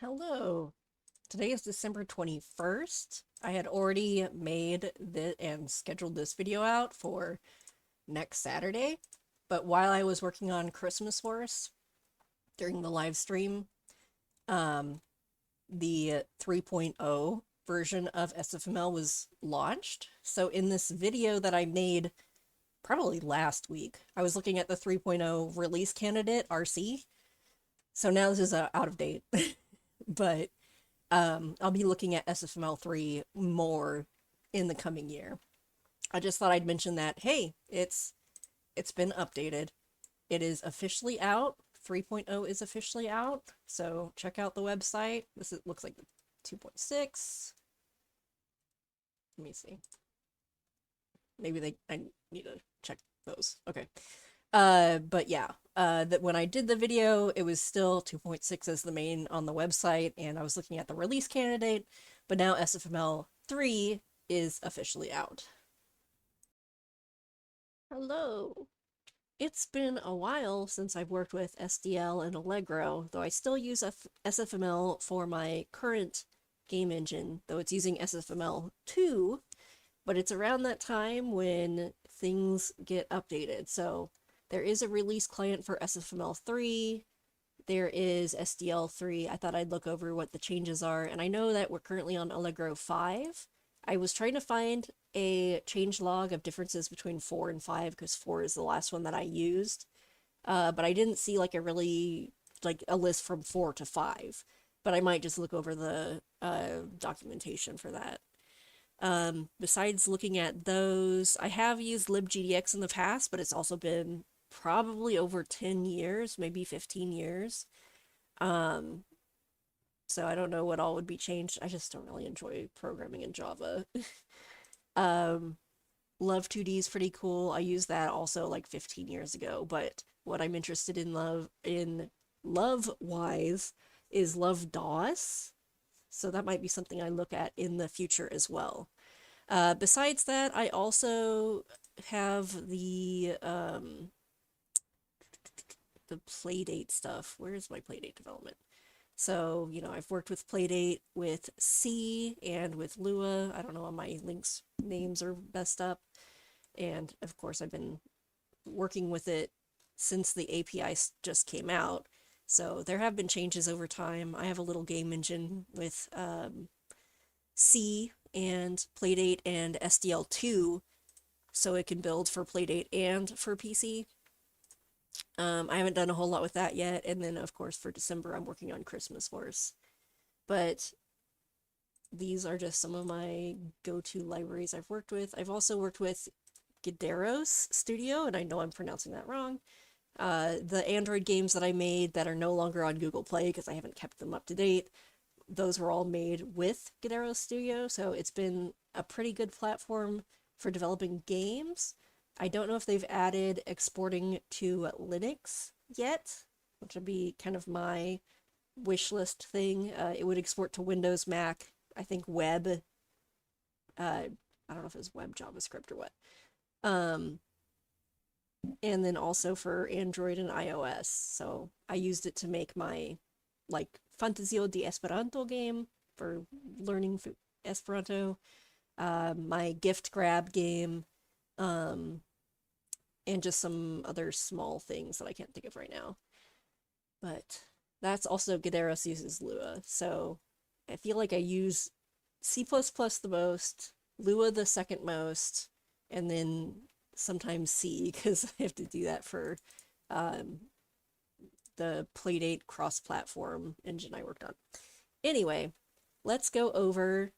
Hello. Today is December 21st. I had already made and scheduled this video out for next Saturday, but while I was working on Christmas Wars during the live stream, um, the 3.0 version of SFML was launched. So in this video that I made probably last week, I was looking at the 3.0 release candidate, RC. So now this is out of date, but I'll be looking at SFML 3 more in the coming year. I just thought I'd mention that, hey, it's been updated. It is officially out. 3.0 is officially out. So check out the website. Looks like the 2.6. Let me see. Maybe I need to check those. Okay. But yeah, that when I did the video, it was still 2.6 as the main on the website, and I was looking at the release candidate, but now SFML 3 is officially out. Hello. It's been a while since I've worked with SDL and Allegro, though I still use SFML for my current game engine, though it's using SFML 2, but it's around that time when things get updated. So there is a release client for SFML 3. There is SDL 3. I thought I'd look over what the changes are, and I know that we're currently on Allegro 5. I was trying to find a change log of differences between 4 and 5 because 4 is the last one that I used. But I didn't see like a list from 4 to 5. But I might just look over the documentation for that. Besides looking at those, I have used libgdx in the past, but it's also been probably over 10 years, maybe 15 years. So I don't know what all would be changed. I just don't really enjoy programming in Java. Love 2D is pretty cool. I used that also like 15 years ago, but what I'm interested in love-wise is Love DOS. So that might be something I look at in the future as well. Besides that, I also have the Playdate stuff. Where's my Playdate development? So, I've worked with Playdate with C and with Lua. I don't know how my links names are messed up. And of course, I've been working with it since the API just came out. So there have been changes over time. I have a little game engine with C and Playdate and SDL2, so it can build for Playdate and for PC. I haven't done a whole lot with that yet, and then of course for December I'm working on Christmas Wars. But these are just some of my go-to libraries I've worked with. I've also worked with Gamedev Studio, and I know I'm pronouncing that wrong. The Android games that I made that are no longer on Google Play because I haven't kept them up to date, those were all made with Gamedev Studio, so it's been a pretty good platform for developing games. I don't know if they've added exporting to Linux yet, which would be kind of my wish list thing. It would export to Windows, Mac, I think web. I don't know if it's web JavaScript or what. And then also for Android and iOS. So I used it to make my Fantazio di Esperanto game for learning Esperanto, my gift grab game, and just some other small things that I can't think of right now. But that's also Gaderos uses Lua. So I feel like I use C++ the most, Lua the second most, and then sometimes C because I have to do that for the Playdate cross-platform engine I worked on. Anyway, let's go over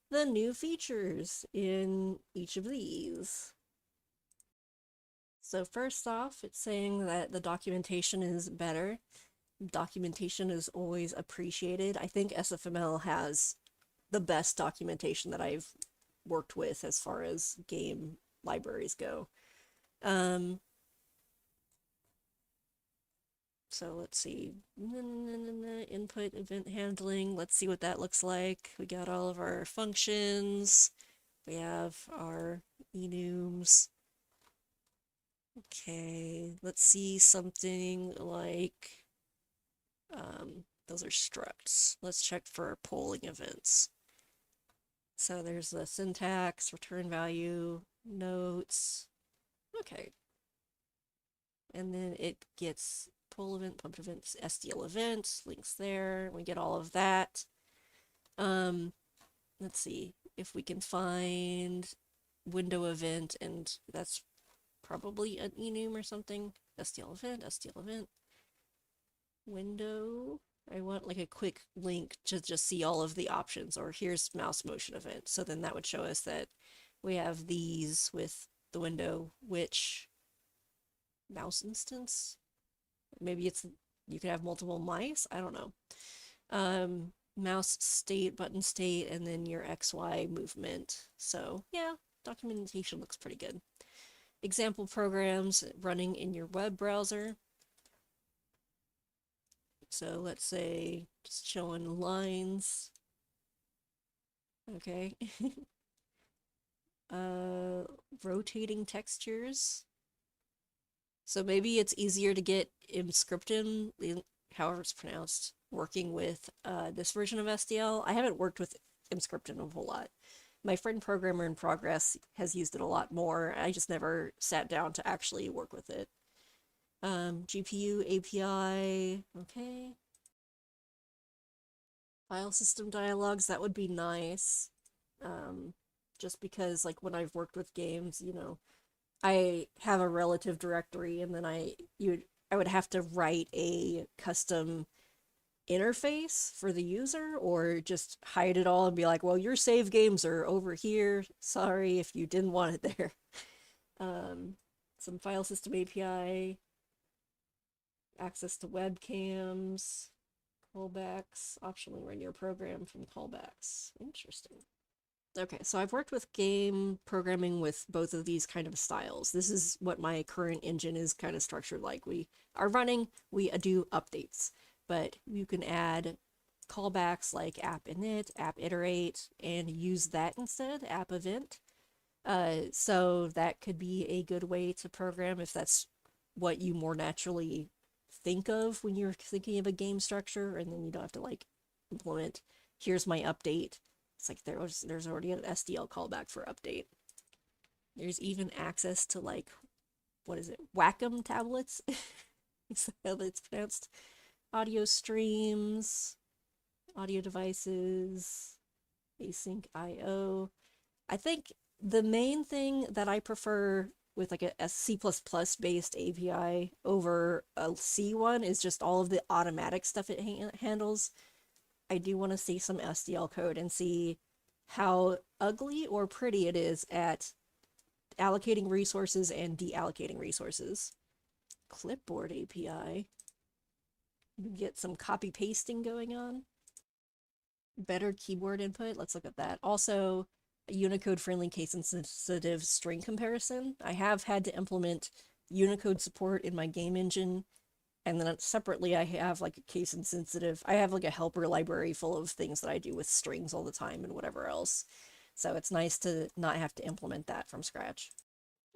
the new features in each of these. So first off, it's saying that the documentation is better. Documentation is always appreciated. I think SFML has the best documentation that I've worked with as far as game libraries go. So let's see, input event handling. Let's see what that looks like. We got all of our functions. We have our enums. Okay, let's see something like Those are structs. Let's check for polling events. So there's the syntax, return value, notes. Okay. And then it gets poll event, pumped events, SDL events, links there. We get all of that. Let's see if we can find window event, and that's probably an enum or something. SDL event, window. I want like a quick link to just see all of the options, or here's mouse motion event. So then that would show us that we have these with the window, which mouse instance? Maybe it's, you could have multiple mice. I don't know. Mouse state, button state, and then your XY movement. So yeah, documentation looks pretty good. Example programs running in your web browser. So let's say just showing lines. Okay. Rotating textures. So maybe it's easier to get Emscripten, however it's pronounced, working with this version of SDL. I haven't worked with Emscripten a whole lot. My friend Programmer in Progress has used it a lot more. I just never sat down to actually work with it. GPU API, okay. File system dialogues, that would be nice. Just because like when I've worked with games, you know, I have a relative directory, and then I would have to write a custom interface for the user, or just hide it all and be like, well, your save games are over here. Sorry if you didn't want it there. Some file system API, access to webcams, callbacks, optionally run your program from callbacks. Interesting. Okay, so I've worked with game programming with both of these kind of styles. This is what my current engine is kind of structured like. We are running, we do updates, but you can add callbacks like app init, app iterate, and use that instead, app event. So that could be a good way to program if that's what you more naturally think of when you're thinking of a game structure, and then you don't have to like implement, here's my update. It's like there's already an SDL callback for update. There's even access to like, what is it, Wacom tablets? Is that how it's pronounced? Audio streams, audio devices, async IO. I think the main thing that I prefer with like a C++ based API over a C one is just all of the automatic stuff it handles. I do want to see some SDL code and see how ugly or pretty it is at allocating resources and deallocating resources. Clipboard API. You get some copy pasting going on. Better keyboard input. Let's look at that. Also, a Unicode friendly case sensitive string comparison. I have had to implement Unicode support in my game engine. And then separately, I have like a case insensitive. I have like a helper library full of things that I do with strings all the time and whatever else. So it's nice to not have to implement that from scratch.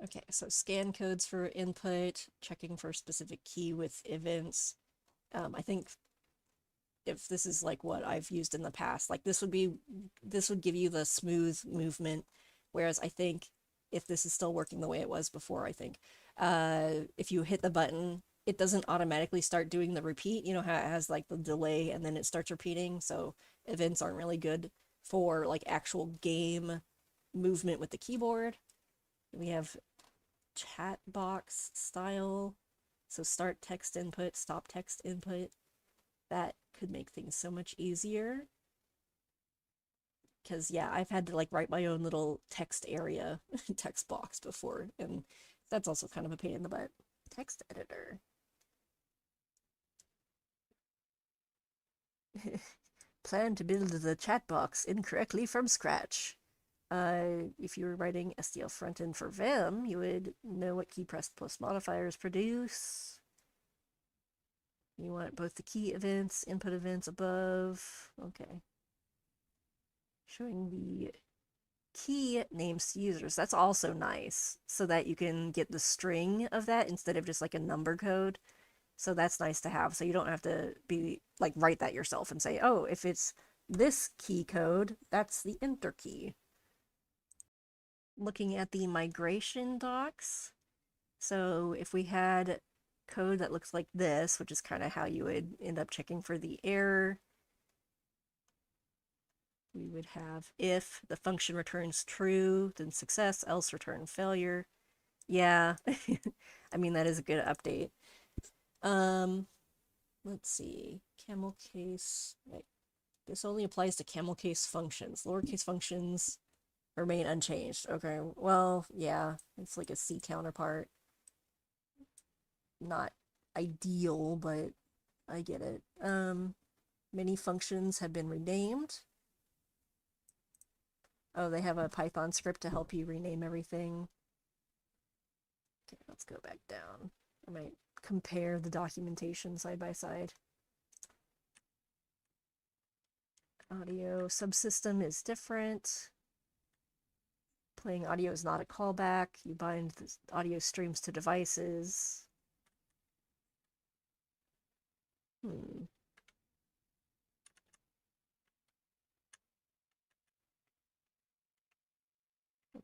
Okay, so scan codes for input, checking for a specific key with events. I think if this is like what I've used in the past, like this would give you the smooth movement. Whereas I think if this is still working the way it was before, I think if you hit the button, it doesn't automatically start doing the repeat. You know how it has like the delay and then it starts repeating. So events aren't really good for like actual game movement with the keyboard. We have chat box style. So start text input, stop text input. That could make things so much easier. Because yeah, I've had to like write my own little text area, text box before. And that's also kind of a pain in the butt. Text editor. Plan to build the chat box incorrectly from scratch. If you were writing SDL frontend for Vim, you would know what key pressed plus modifiers produce. You want both the key events, input events above. Okay. Showing the key names to users. That's also nice, so that you can get the string of that instead of just like a number code. So that's nice to have. So you don't have to be like write that yourself and say, oh, if it's this key code, that's the enter key. Looking at the migration docs. So if we had code that looks like this, which is kind of how you would end up checking for the error, we would have if the function returns true, then success, else return failure. Yeah, I mean, that is a good update. Let's see, camel case, right. This only applies to camel case functions. Lowercase functions remain unchanged. Okay, well, yeah, it's like a C counterpart. Not ideal, but I get it. Many functions have been renamed. Oh, they have a Python script to help you rename everything. Okay, let's go back down. I might compare the documentation side by side. Audio subsystem is different. Playing audio is not a callback. You bind the audio streams to devices. Let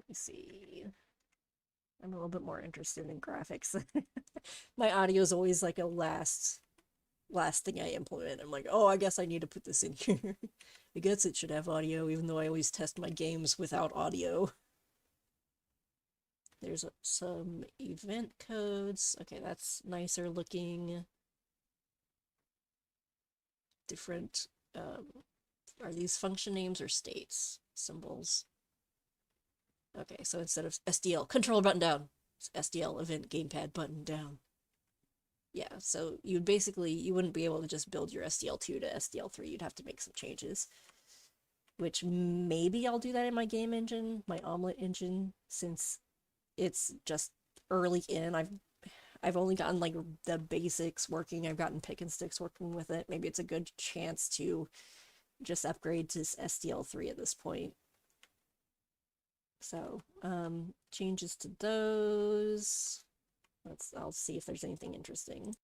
me see. I'm a little bit more interested in graphics. My audio is always like a last thing I implement. I'm like, oh, I guess I need to put this in here. I guess it should have audio, even though I always test my games without audio. There's some event codes. Okay, that's nicer looking. Different, are these function names or states? Symbols. Okay, so instead of SDL, controller button down, it's SDL event gamepad button down. Yeah, so you'd basically, you wouldn't be able to just build your SDL2 to SDL3. You'd have to make some changes, which maybe I'll do that in my game engine, my omelet engine, since it's just early in. I've only gotten like the basics working. I've gotten pick and sticks working with it. Maybe it's a good chance to just upgrade to SDL3 at this point. So, changes to those. I'll see if there's anything interesting.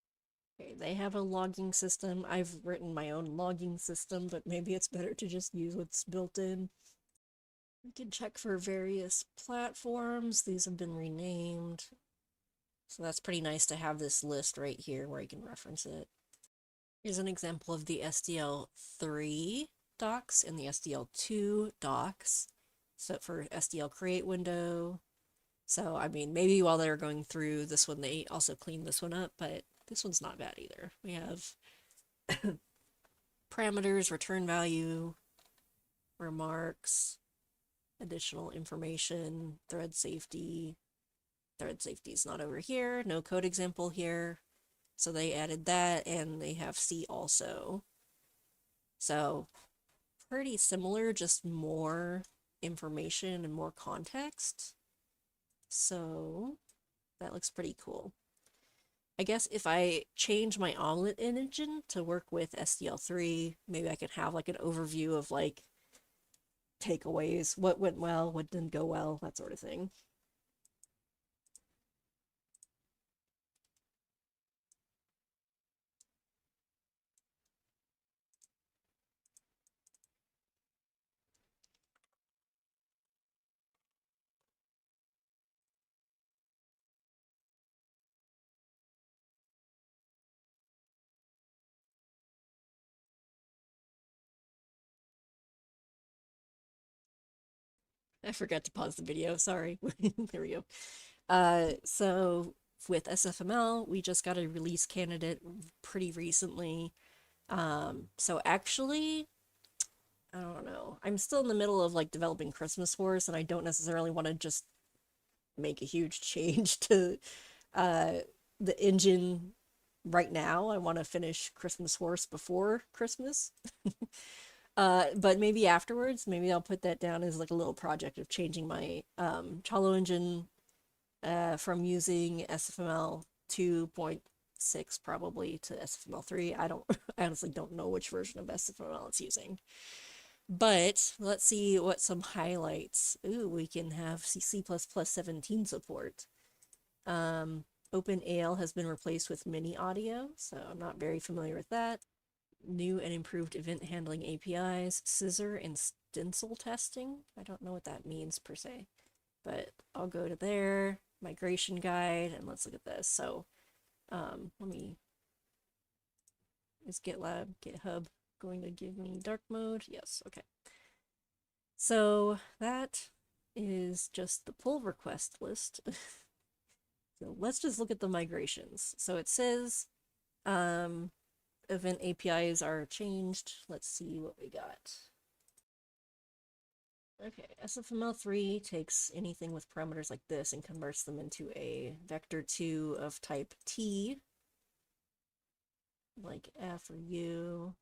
Okay, they have a logging system. I've written my own logging system, but maybe it's better to just use what's built in. We can check for various platforms. These have been renamed. So that's pretty nice to have this list right here where you can reference it. Here's an example of the SDL3 docs and the SDL2 docs. So for SDL create window. So, I mean, maybe while they're going through this one, they also cleaned this one up, but this one's not bad either. We have parameters, return value, remarks, additional information, thread safety. Thread safety is not over here. No code example here. So they added that, and they have C also. So pretty similar, just more information and more context. So that looks pretty cool. I guess if I change my omelet engine to work with SDL3, maybe I can have like an overview of like takeaways, what went well, what didn't go well, that sort of thing. I forgot to pause the video, sorry. There we go. So with SFML, we just got a release candidate pretty recently. So actually, I don't know. I'm still in the middle of like developing Christmas Horse, and I don't necessarily want to just make a huge change to the engine right now. I want to finish Christmas Horse before Christmas. But maybe afterwards, maybe I'll put that down as like a little project of changing my chalo-engine from using SFML 2.6 probably to SFML 3. I honestly don't know which version of SFML it's using. But let's see what some highlights. Ooh, we can have C++ 17 support. OpenAL has been replaced with Mini Audio, so I'm not very familiar with that. New and improved event handling APIs, scissor and stencil testing. I don't know what that means per se, but I'll go to there, migration guide, and let's look at this. So let me, is GitHub going to give me dark mode? Yes, okay. So that is just the pull request list. So let's just look at the migrations. So it says event APIs are changed. Let's see what we got. Okay, SFML3 takes anything with parameters like this and converts them into a vector2 of type T, like F or U.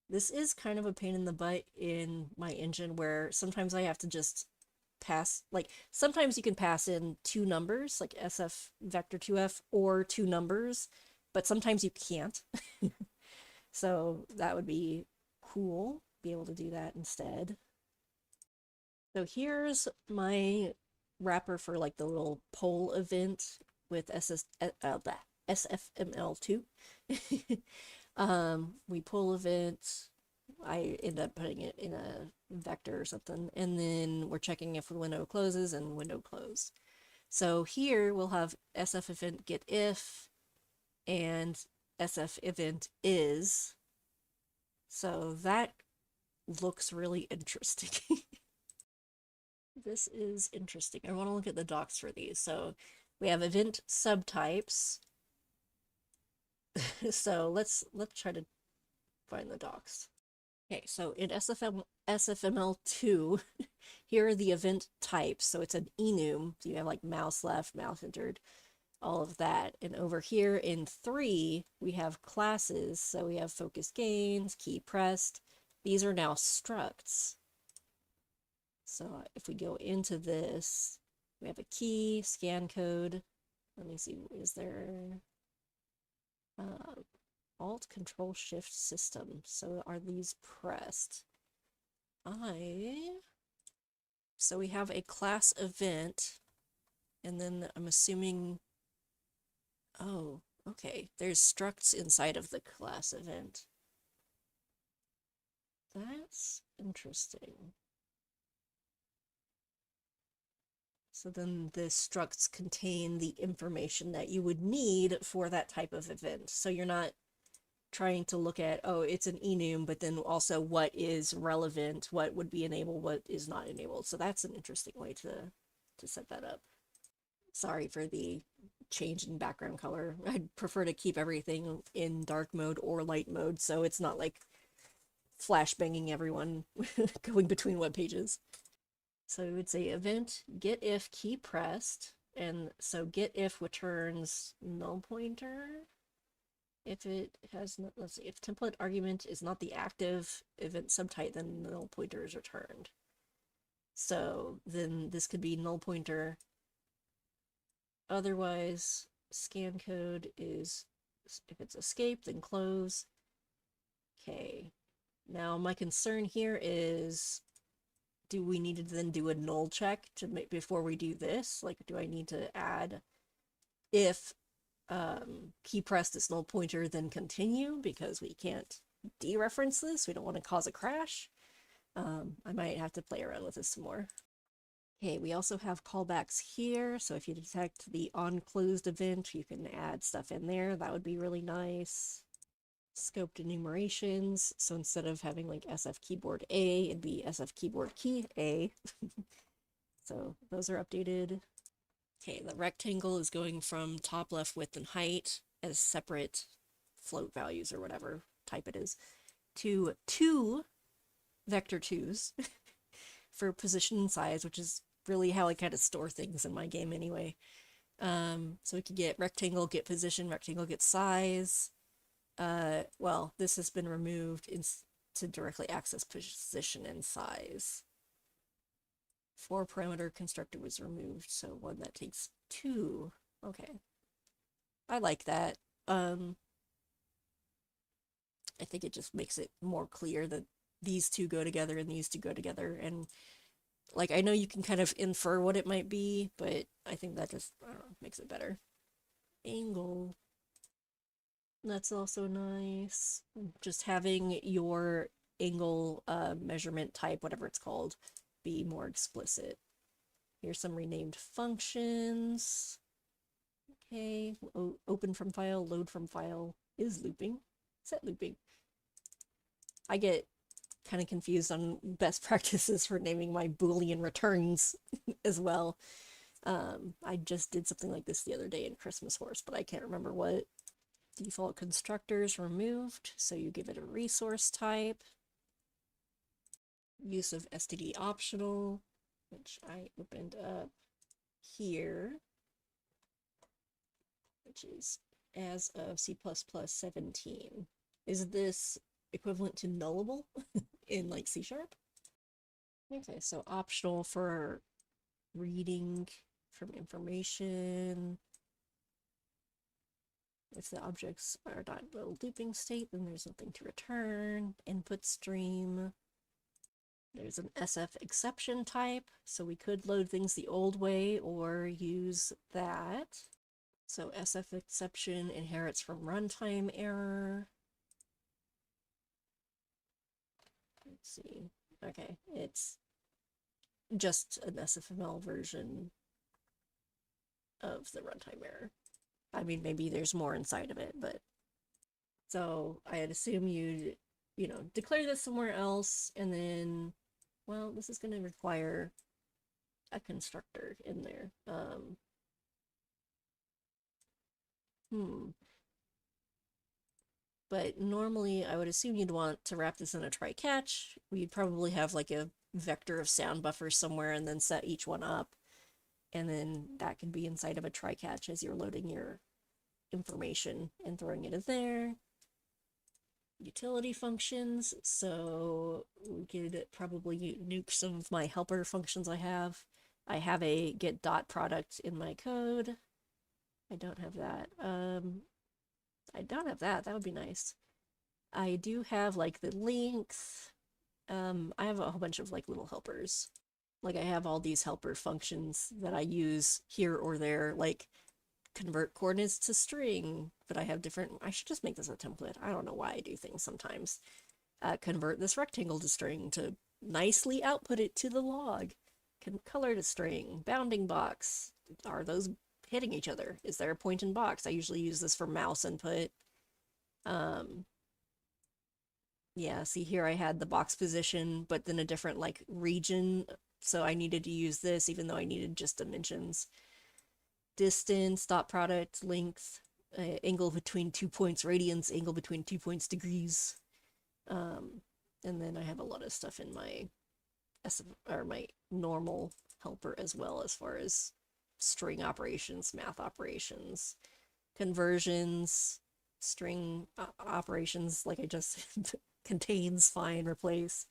This is kind of a pain in the butt in my engine where sometimes I have to just pass, like sometimes you can pass in two numbers, like SF vector2F or two numbers, but sometimes you can't. So that would be cool, be able to do that instead. So here's my wrapper for like the little poll event with SFML2. We pull event. I end up putting it in a vector or something, and then we're checking if the window closes and window close. So here we'll have SF event get if and SF event is. So that looks really interesting. This is interesting. I want to look at the docs for these. So we have event subtypes. So let's try to find the docs. Okay, so in SFML2, here are the event types. So it's an enum. So you have like mouse left, mouse entered, all of that. And over here in 3, we have classes. So we have focus gains, key pressed. These are now structs. So if we go into this, we have a key, scan code. Let me see, is there Alt Control Shift System? So are these pressed? So we have a class event, and then I'm assuming, oh, okay, there's structs inside of the class event. That's interesting. So then the structs contain the information that you would need for that type of event. So you're not trying to look at, oh, it's an enum, but then also what is relevant, what would be enabled, what is not enabled. So that's an interesting way to set that up. Sorry for the change in background color. I'd prefer to keep everything in dark mode or light mode, so it's not like flash banging everyone going between web pages. So we would say event get if key pressed, and so get if returns null pointer. If it has, let's see, if template argument is not the active event subtype, then null pointer is returned. So then this could be null pointer. Otherwise, scan code is, if it's escape, then close. Okay. Now my concern here is, do we need to then do a null check to make before we do this? Like, do I need to add if key pressed is null pointer, then continue, because we can't dereference this. We don't want to cause a crash. I might have to play around with this some more. Okay, we also have callbacks here. So if you detect the on-closed event, you can add stuff in there. That would be really nice. Scoped enumerations. So instead of having like SF keyboard A, it'd be SF keyboard key A. So those are updated. Okay, the rectangle is going from top, left, width, and height as separate float values or whatever type it is to 2 vector 2s for position and size, which is really how I kind of store things in my game anyway. So we could get rectangle, get position, rectangle, get size. Well, this has been removed to directly access position and size. 4 parameter constructor was removed, so one that takes 2. Okay. I like that. I think it just makes it more clear that these two go together and these two go together, and like I know you can kind of infer what it might be, but I think that just, I don't know, makes it better. angle. That's also nice. Just having your angle measurement type, whatever it's called, be more explicit. Here's some renamed functions. Okay, open from file, load from file is looping, set looping. I get kind of confused on best practices for naming my Boolean returns as well. I just did something like this the other day in Christmas Horse, but I can't remember what. Default constructors removed, so you give it a resource type. Use of STD optional, which I opened up here, which is as of C++17. Is this equivalent to nullable in like C#? Okay, so optional for reading from information. If the objects are not in a looping state, then there's nothing to return. Input stream. There's an SF exception type, so we could load things the old way or use that. So SF exception inherits from runtime error. Let's see. Okay, it's just an SFML version of the runtime error. I mean, maybe there's more inside of it, but so I'd assume you'd, declare this somewhere else, and then, well, this is going to require a constructor in there. But normally I would assume you'd want to wrap this in a try catch. We'd probably have like a vector of sound buffers somewhere and then set each one up. And then that can be inside of a try catch as you're loading your information and throwing it in there. Utility functions, so we could probably nuke some of my helper functions I have. I have a get dot product in my code. I don't have that. I don't have that. That would be nice. I do have like the length. I have a whole bunch of like little helpers. Like I have all these helper functions that I use here or there, like convert coordinates to string, but I have different, I should just make this a template. I don't know why I do things sometimes. Convert this rectangle to string to nicely output it to the log. Color to string, bounding box. Are those hitting each other? Is there a point in box? I usually use this for mouse input. Yeah, see here I had the box position, but then a different like region. So I needed to use this even though I needed just dimensions. Distance, dot product, length, angle between 2 points, radians, angle between 2 points, degrees. And then I have a lot of stuff in my my normal helper as well, as far as string operations, math operations, conversions, string operations, like I just contains, find, replace.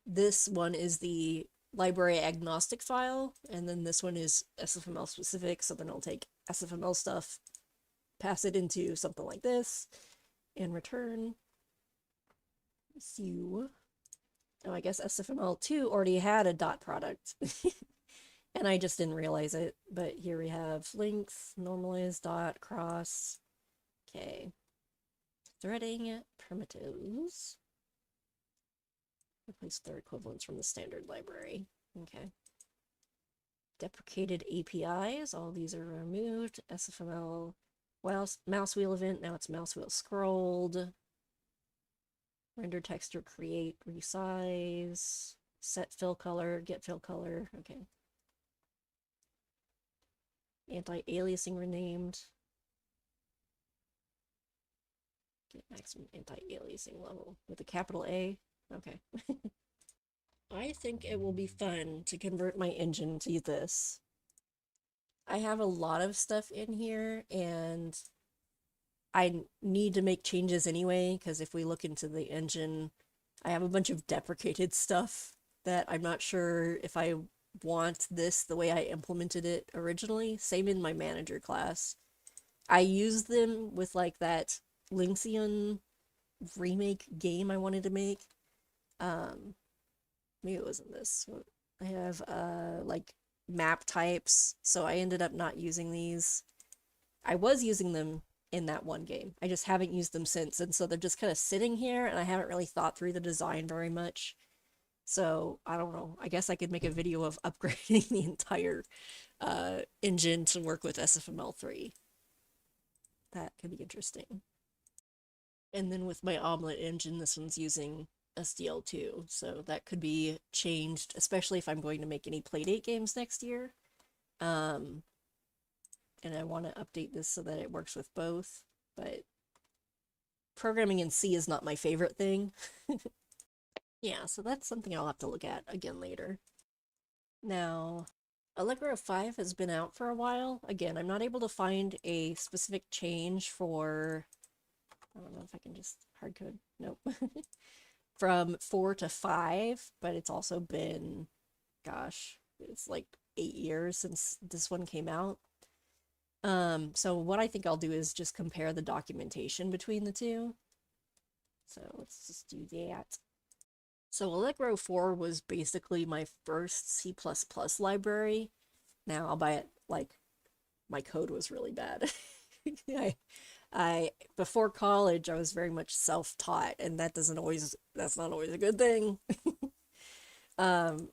This one is the library agnostic file, and then this one is SFML specific, so then I'll take SFML stuff, pass it into something like this, and return. So, oh, I guess SFML2 already had a dot product, and I just didn't realize it, but here we have length, normalize, dot, cross, okay. Threading, primitives. Replace their equivalents from the standard library. Okay. Deprecated APIs, all these are removed. SFML, well, mouse wheel event, now it's mouse wheel scrolled. Render texture, create, resize, set fill color, get fill color, okay. Anti-aliasing renamed. Get maximum anti-aliasing level with a capital A. Okay. I think it will be fun to convert my engine to this. I have a lot of stuff in here, and I need to make changes anyway, because if we look into the engine, I have a bunch of deprecated stuff that I'm not sure if I want this the way I implemented it originally. Same in my manager class. I used them with like that Lynxian remake game I wanted to make. Maybe it wasn't this. I have like map types, so I ended up not using these. I was using them in that one game. I just haven't used them since, and so they're just kind of sitting here, and I haven't really thought through the design very much. So, I don't know. I guess I could make a video of upgrading the entire engine to work with SFML 3. That could be interesting. And then with my omelet engine, this one's using SDL too, so that could be changed, especially if I'm going to make any Playdate games next year. And I want to update this so that it works with both, but programming in C is not my favorite thing. Yeah, so that's something I'll have to look at again later. Now, Allegro 5 has been out for a while. Again, I'm not able to find a specific change for, I don't know if I can just hardcode, nope. From 4 to 5, but it's also been, gosh, it's like 8 years since this one came out. So what I think I'll do is just compare the documentation between the two. So let's just do that. So Allegro 4 was basically my first C++ library. Now I'll buy it, like, my code was really bad. I before college I was very much self-taught, and that's not always a good thing.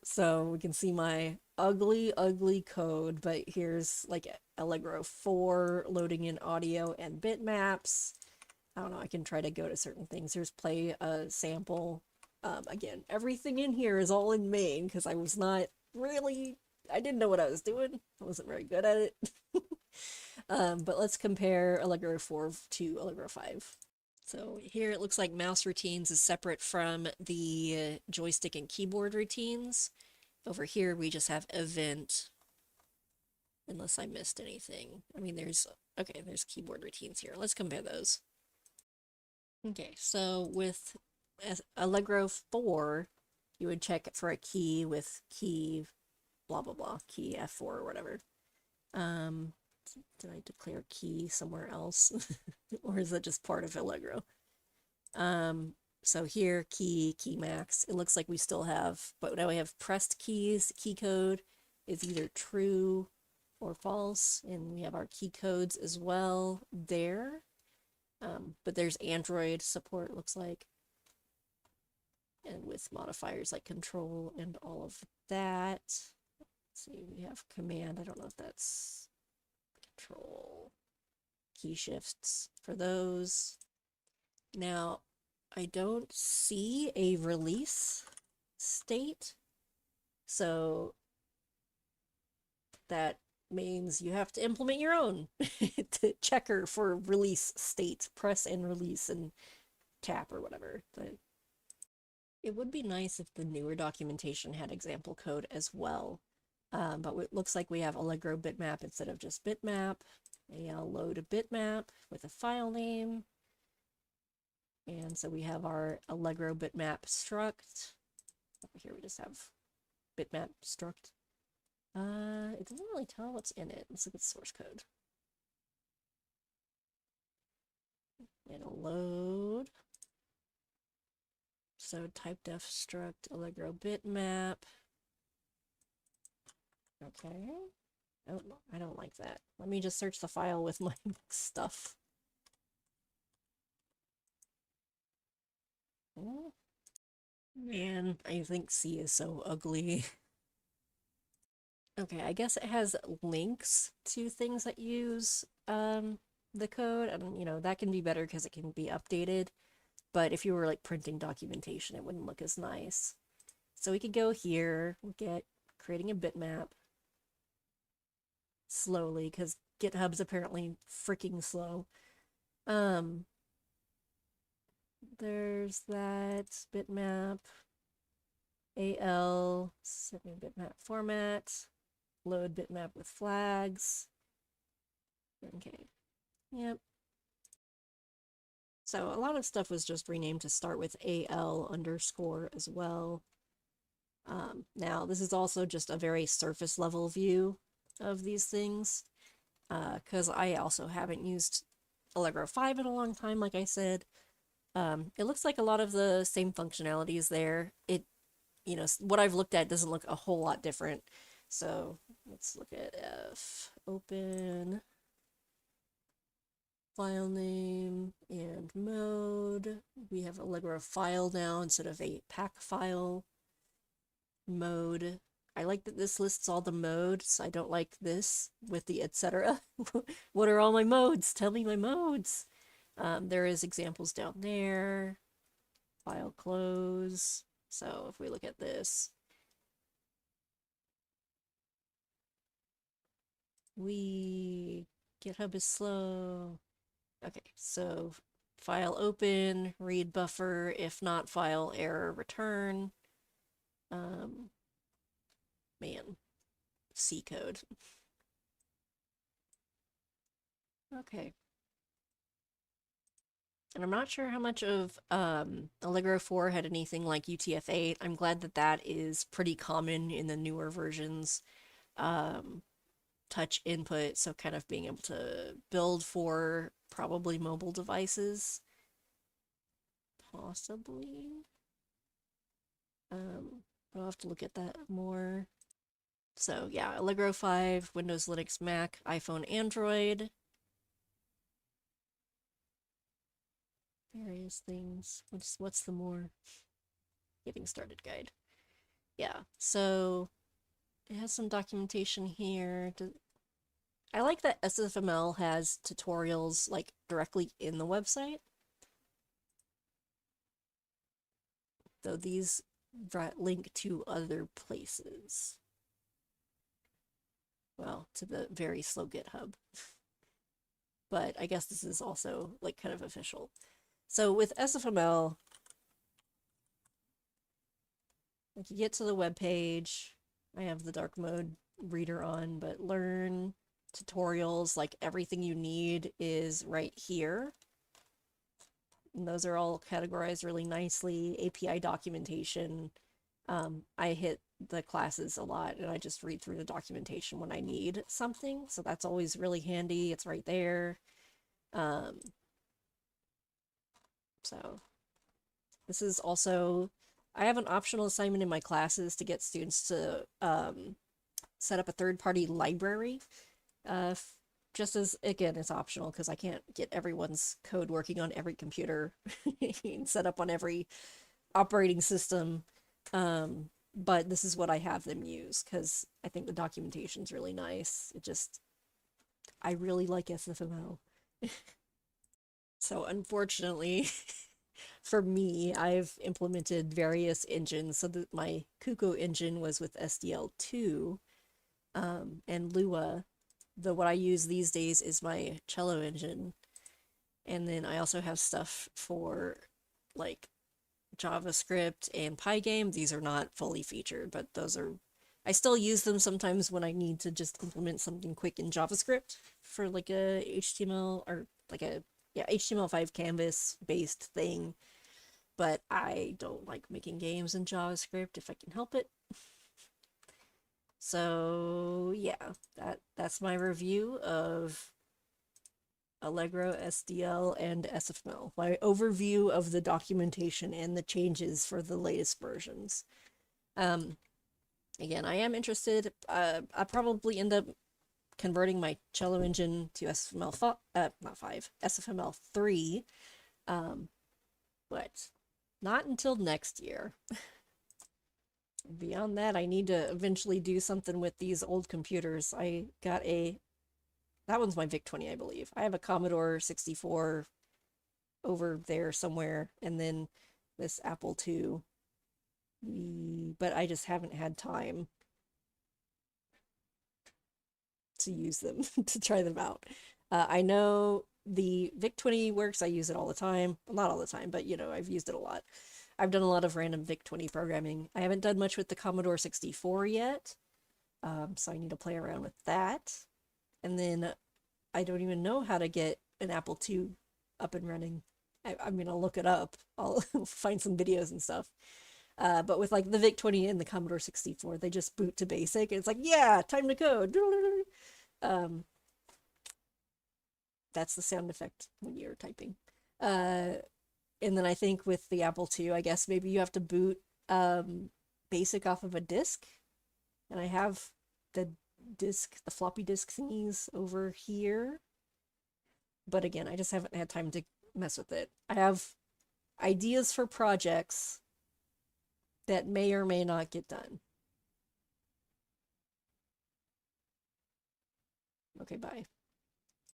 So we can see my ugly code, but here's like Allegro 4 loading in audio and bitmaps. I don't know, I can try to go to certain things. Here's play a sample. Again, everything in here is all in main because I was not really, I didn't know what I was doing. I wasn't very good at it. But let's compare Allegro 4 to Allegro 5. So here it looks like mouse routines is separate from the joystick and keyboard routines. Over here we just have event, unless I missed anything. I mean, there's keyboard routines here. Let's compare those. Okay, so with Allegro 4, you would check for a key with key blah blah blah, key F4 or whatever. Did I declare key somewhere else? Or is that just part of Allegro? So here, key max. It looks like we still have, but now we have pressed keys. Key code is either true or false, and we have our key codes as well there. But there's Android support, looks like, and with modifiers like control and all of that. Let's see, we have command. I don't know if that's control. Key shifts for those. Now, I don't see a release state, so that means you have to implement your own checker for release state. Press and release and tap or whatever. But it would be nice if the newer documentation had example code as well. But it looks like we have Allegro bitmap instead of just bitmap. I'll load a bitmap with a file name. And so we have our Allegro bitmap struct. Over here we just have bitmap struct. It doesn't really tell what's in it. Let's look at source code. It'll load. So type def struct Allegro bitmap. Okay. Oh, I don't like that. Let me just search the file with my stuff. Oh. Man, I think C is so ugly. Okay, I guess it has links to things that use the code, and you know, that can be better because it can be updated. But if you were like printing documentation, it wouldn't look as nice. So we could go here, we'll get creating a bitmap slowly because GitHub's apparently freaking slow. There's that bitmap, AL, set new bitmap format, load bitmap with flags. Okay, yep. So a lot of stuff was just renamed to start with AL underscore as well. Now this is also just a very surface level view of these things, because I also haven't used Allegro 5 in a long time, like I said. It looks like a lot of the same functionality is there. It, you know, what I've looked at doesn't look a whole lot different. So let's look at F, open, file name, and mode. We have Allegro file now instead of a pack file. Mode. I like that this lists all the modes. I don't like this with the etc. What are all my modes? Tell me my modes. There is examples down there. File close. So if we look at this, GitHub is slow. Okay, so file open, read buffer, if not file error return. Man, C code. Okay. And I'm not sure how much of Allegro 4 had anything like UTF-8. I'm glad that that is pretty common in the newer versions. Touch input, so kind of being able to build for probably mobile devices. Possibly. I'll have to look at that more. So yeah, Allegro 5, Windows, Linux, Mac, iPhone, Android. Various things. What's the more getting started guide? Yeah, so it has some documentation here. I like that SFML has tutorials like directly in the website. Though these link to other places. Well, to the very slow GitHub. But I guess this is also like kind of official. So with SFML, like you get to the web page. I have the dark mode reader on, but learn tutorials, like everything you need is right here. And those are all categorized really nicely. API documentation. I hit the classes a lot and I just read through the documentation when I need something. So that's always really handy. It's right there. So this is also, I have an optional assignment in my classes to get students to set up a third-party library. Just as, again, it's optional because I can't get everyone's code working on every computer and set up on every operating system. But this is what I have them use because I think the documentation's really nice. I really like SFML. So unfortunately, for me, I've implemented various engines. So that my Kuko engine was with SDL2, and Lua. What I use these days is my chalo-engine. And then I also have stuff for like JavaScript and Pygame. These are not fully featured, but I still use them sometimes when I need to just implement something quick in JavaScript for like a HTML or like a HTML5 canvas based thing. But I don't like making games in JavaScript if I can help it. So yeah, that's my review of Allegro, SDL, and SFML. My overview of the documentation and the changes for the latest versions. Again, I am interested. I'll probably end up converting my chalo-engine to SFML not 5, SFML 3, but not until next year. Beyond that, I need to eventually do something with these old computers. I got that one's my VIC-20, I believe. I have a Commodore 64 over there somewhere, and then this Apple II. But I just haven't had time to use them, to try them out. I know the VIC-20 works. I use it all the time. Well, not all the time, but I've used it a lot. I've done a lot of random VIC-20 programming. I haven't done much with the Commodore 64 yet, so I need to play around with that. And then I don't even know how to get an Apple II up and running. I'm gonna look it up. I'll find some videos and stuff. But with like the VIC-20 and the Commodore 64, they just boot to basic. And it's like, yeah, time to code. That's the sound effect when you're typing. And then I think with the Apple II, I guess maybe you have to boot basic off of a disk. And I have the floppy disk thingies over here. But again, I just haven't had time to mess with it. I have ideas for projects that may or may not get done. Okay, bye.